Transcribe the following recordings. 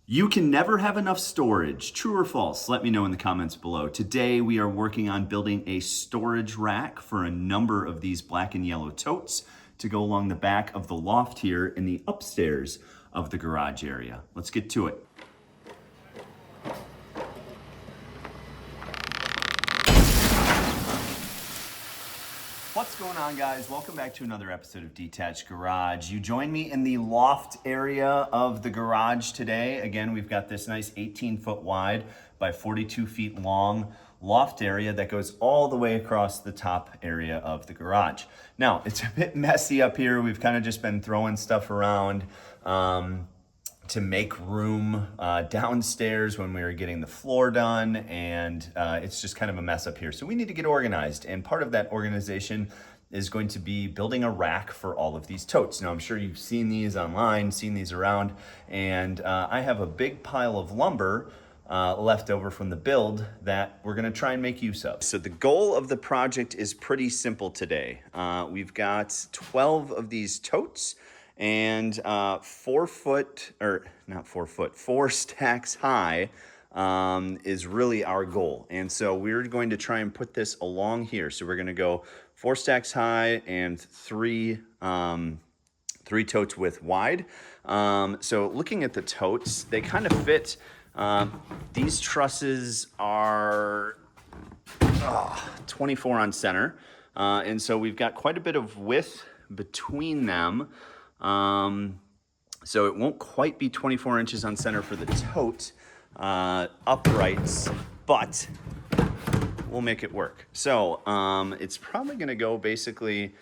You can never have enough storage. True or false? Let me know in the comments below. Today we are working on building a storage rack for a number of these black and yellow totes to go along the back of the loft here in the upstairs of the garage area. Let's get to it. What's going on, guys? Welcome back to another episode of Detached Garage. You join me in the loft area of the garage today. Again, we've got this nice 18-foot wide by 42 feet long loft area that goes all the way across the top area of the garage. Now, it's a bit messy up here. We've kind of just been throwing stuff around to make room downstairs when we were getting the floor done, and it's just kind of a mess up here. So we need to get organized, and part of that organization is going to be building a rack for all of these totes. Now, I'm sure you've seen these online, seen these around, and I have a big pile of lumber left over from the build that we're gonna try and make use of. So the goal of the project is pretty simple today. We've got 12 of these totes, and 4 stacks high is really our goal. And so we're going to try and put this along here. So we're going to go 4 stacks high and three totes width wide. So looking at the totes, they kind of fit. These trusses are 24 on center. And so we've got quite a bit of width between them. So it won't quite be 24 inches on center for the tote uprights, but we'll make it work. So it's probably going to go basically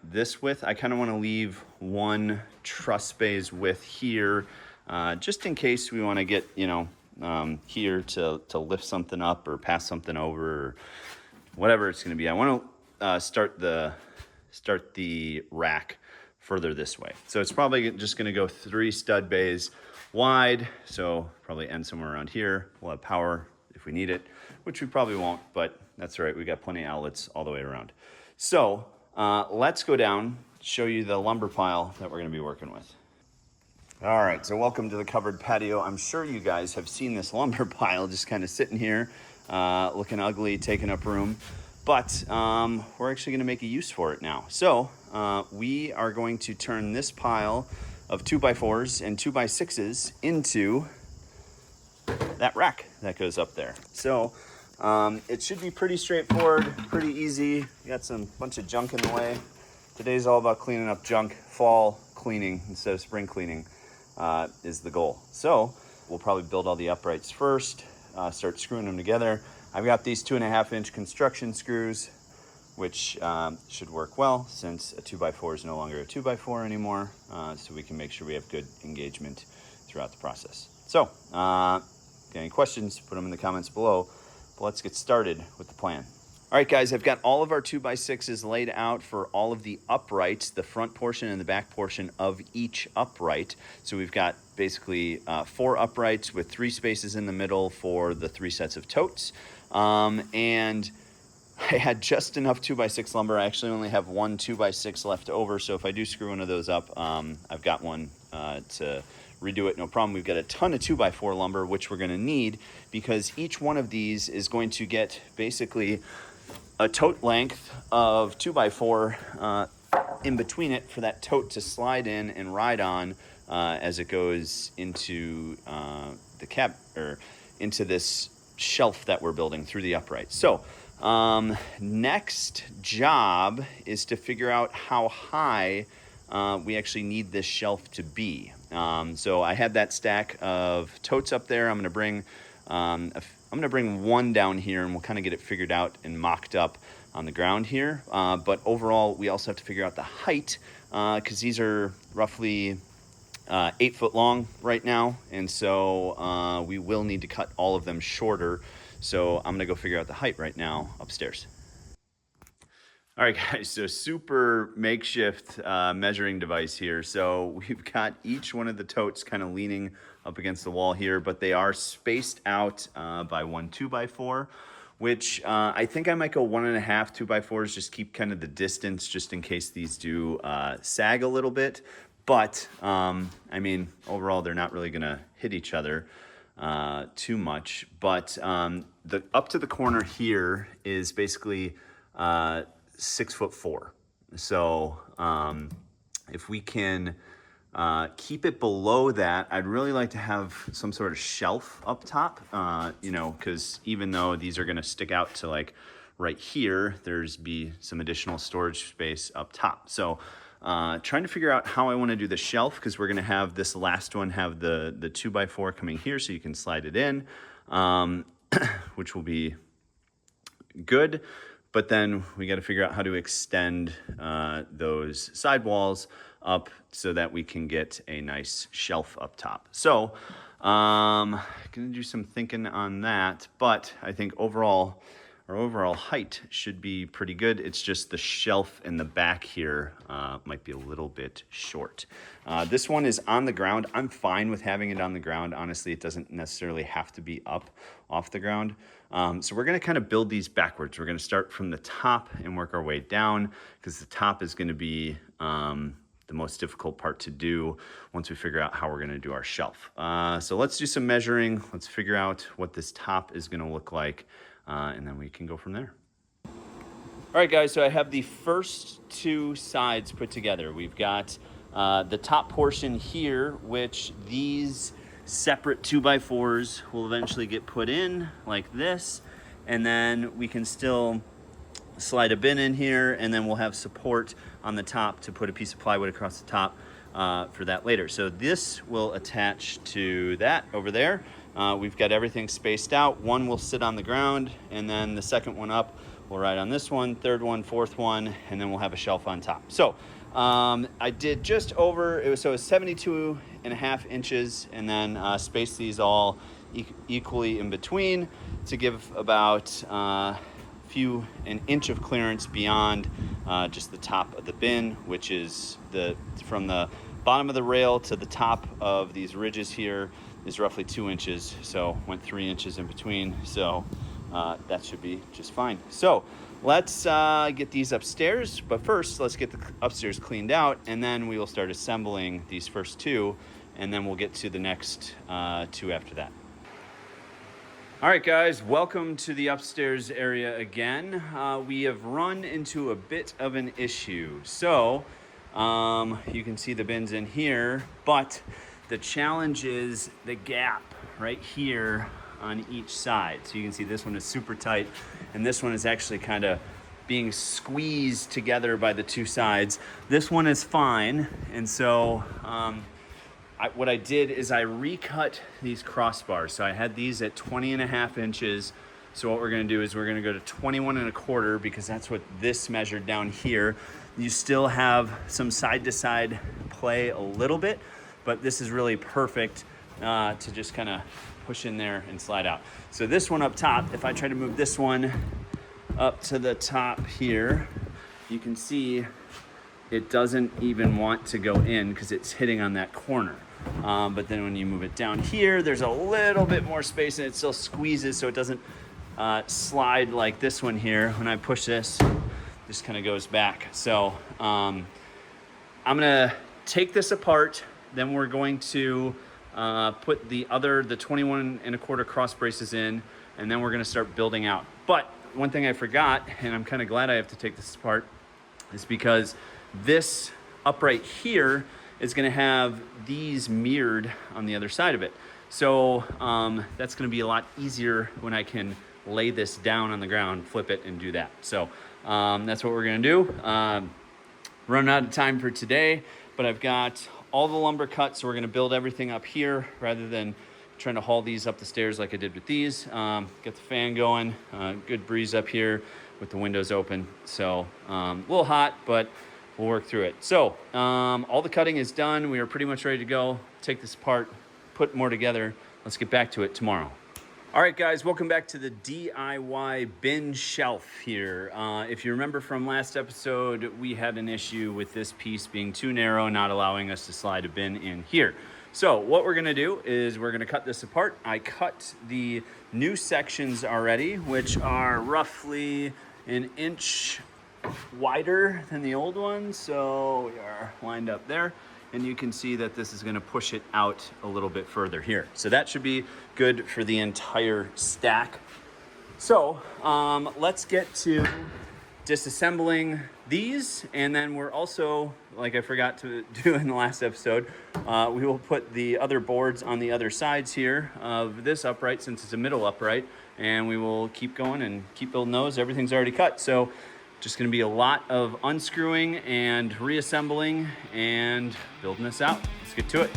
this width. I kind of want to leave one truss bay's width here, just in case we want to get, here to lift something up or pass something over or whatever it's going to be. I want to start the rack further this way. So it's probably just going to go 3 stud bays wide. So probably end somewhere around here. We'll have power if we need it, which we probably won't, but that's all right. We got plenty of outlets all the way around. So let's go down, show you the lumber pile that we're going to be working with. All right, so welcome to the covered patio. I'm sure you guys have seen this lumber pile just kind of sitting here, looking ugly, taking up room. But we're actually going to make a use for it now. So we are going to turn this pile of 2x4s and 2x6s into that rack that goes up there. So it should be pretty straightforward, pretty easy. We got some bunch of junk in the way. Today's all about cleaning up junk. Fall cleaning instead of spring cleaning is the goal. So we'll probably build all the uprights first, start screwing them together. I've got these 2.5-inch construction screws, which should work well since a 2x4 is no longer a 2x4 anymore, so we can make sure we have good engagement throughout the process. So, got any questions, put them in the comments below, but let's get started with the plan. All right, guys, I've got all of our 2x6s laid out for all of the uprights, the front portion and the back portion of each upright. So we've got basically 4 uprights with 3 spaces in the middle for the 3 sets of totes. And I had just enough 2x6 lumber. I actually only have 1 2x6 left over. So if I do screw one of those up, I've got one to redo it, no problem. We've got a ton of 2x4 lumber, which we're going to need because each one of these is going to get basically a tote length of 2x4 in between it for that tote to slide in and ride on as it goes into the cab or into this shelf that we're building through the upright. So next job is to figure out how high we actually need this shelf to be. So I had that stack of totes up there. I'm going to bring one down here, and we'll kind of get it figured out and mocked up on the ground here. But overall, we also have to figure out the height because these are roughly 8 foot long right now, and so we will need to cut all of them shorter. So I'm gonna go figure out the height right now upstairs. All right, guys, so super makeshift measuring device here. So we've got each one of the totes kind of leaning up against the wall here, but they are spaced out by 1 2x4, which I think I might go 1.5 2x4s, just keep kind of the distance just in case these do sag a little bit. But, I mean, overall, they're not really gonna hit each other too much. But up to the corner here is basically 6'4". So if we can keep it below that, I'd really like to have some sort of shelf up top, you know, because even though these are gonna stick out to like right here, there's be some additional storage space up top. So trying to figure out how I want to do the shelf, because we're going to have this last one have the 2x4 coming here so you can slide it in, which will be good. But then we got to figure out how to extend those sidewalls up so that we can get a nice shelf up top. So gonna do some thinking on that, but I think overall our overall height should be pretty good. It's just the shelf in the back here might be a little bit short. This one is on the ground. I'm fine with having it on the ground. Honestly, it doesn't necessarily have to be up off the ground. So we're gonna kind of build these backwards. We're gonna start from the top and work our way down, because the top is gonna be the most difficult part to do once we figure out how we're gonna do our shelf. So let's do some measuring. Let's figure out what this top is gonna look like. And then we can go from there. All right, guys, so I have the first two sides put together. We've got the top portion here, which these separate 2x4s will eventually get put in like this. And then we can still slide a bin in here, and then we'll have support on the top to put a piece of plywood across the top for that later. So this will attach to that over there. We've got everything spaced out. One will sit on the ground, and then the second one up will ride on this one, third one, fourth one, and then we'll have a shelf on top. So I did just over, it was 72.5 inches, and then spaced these all equally in between to give about an inch of clearance beyond just the top of the bin, which is from the bottom of the rail to the top of these ridges here is roughly 2 inches. So went 3 inches in between. So that should be just fine. So let's get these upstairs, but first let's get the upstairs cleaned out, and then we will start assembling these first two, and then we'll get to the next two after that. All right, guys, welcome to the upstairs area again. We have run into a bit of an issue. So you can see the bins in here, but the challenge is the gap right here on each side. So you can see this one is super tight, and this one is actually kind of being squeezed together by the two sides. This one is fine, and so what I did is I recut these crossbars. So I had these at 20.5 inches. So what we're gonna do is we're gonna go to 21.25, because that's what this measured down here. You still have some side to side play a little bit, but this is really perfect to just kind of push in there and slide out. So this one up top, if I try to move this one up to the top here, you can see it doesn't even want to go in because it's hitting on that corner. But then when you move it down here, there's a little bit more space, and it still squeezes so it doesn't slide like this one here. When I push this, just kind of goes back. So I'm gonna take this apart. Then we're going to put the 21.25 cross braces in, and then we're gonna start building out. But one thing I forgot, and I'm kind of glad I have to take this apart, is because this upright here is gonna have these mirrored on the other side of it. So that's gonna be a lot easier when I can lay this down on the ground, flip it, and do that. So that's what we're gonna do. Running out of time for today, but I've got all the lumber cut, so we're gonna build everything up here rather than trying to haul these up the stairs like I did with these. Get the fan going, good breeze up here with the windows open. So a little hot, but we'll work through it. So all the cutting is done. We are pretty much ready to go. Take this apart, put more together. Let's get back to it tomorrow. All right, guys, welcome back to the DIY bin shelf here. If you remember from last episode, we had an issue with this piece being too narrow, not allowing us to slide a bin in here. So what we're gonna do is we're gonna cut this apart. I cut the new sections already, which are roughly an inch wider than the old ones. So we are lined up there. and you can see that this is gonna push it out a little bit further here. So that should be good for the entire stack. So let's get to disassembling these, and then we're also, like I forgot to do in the last episode, we will put the other boards on the other sides here of this upright, since it's a middle upright, and we will keep going and keep building those. Everything's already cut, so just gonna be a lot of unscrewing and reassembling and building this out. Let's get to it.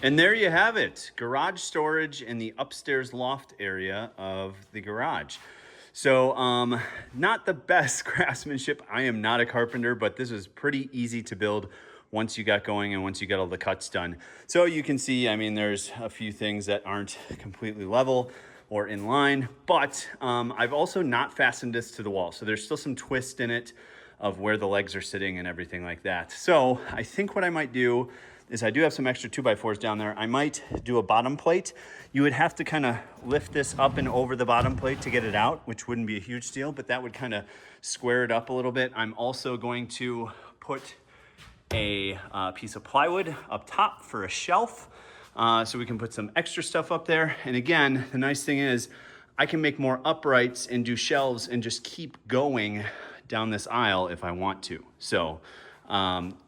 And there you have it, garage storage in the upstairs loft area of the garage. So not the best craftsmanship. I am not a carpenter, but this was pretty easy to build once you got going and once you got all the cuts done. So you can see, I mean, there's a few things that aren't completely level or in line, but I've also not fastened this to the wall. So there's still some twist in it of where the legs are sitting and everything like that. So I think what I might do is, I do have some extra 2x4s down there. I might do a bottom plate. You would have to kind of lift this up and over the bottom plate to get it out, which wouldn't be a huge deal, but that would kind of square it up a little bit. I'm also going to put a piece of plywood up top for a shelf, so we can put some extra stuff up there. And again, the nice thing is I can make more uprights and do shelves and just keep going down this aisle if I want to. So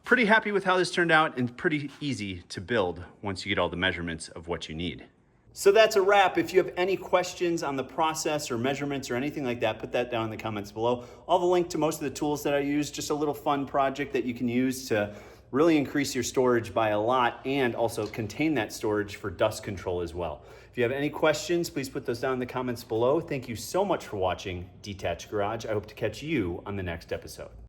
pretty happy with how this turned out, and pretty easy to build once you get all the measurements of what you need. So that's a wrap. If you have any questions on the process or measurements or anything like that, put that down in the comments below. I'll have a link to most of the tools that I use, just a little fun project that you can use to really increase your storage by a lot, and also contain that storage for dust control as well. If you have any questions, please put those down in the comments below. Thank you so much for watching Detached Garage. I hope to catch you on the next episode.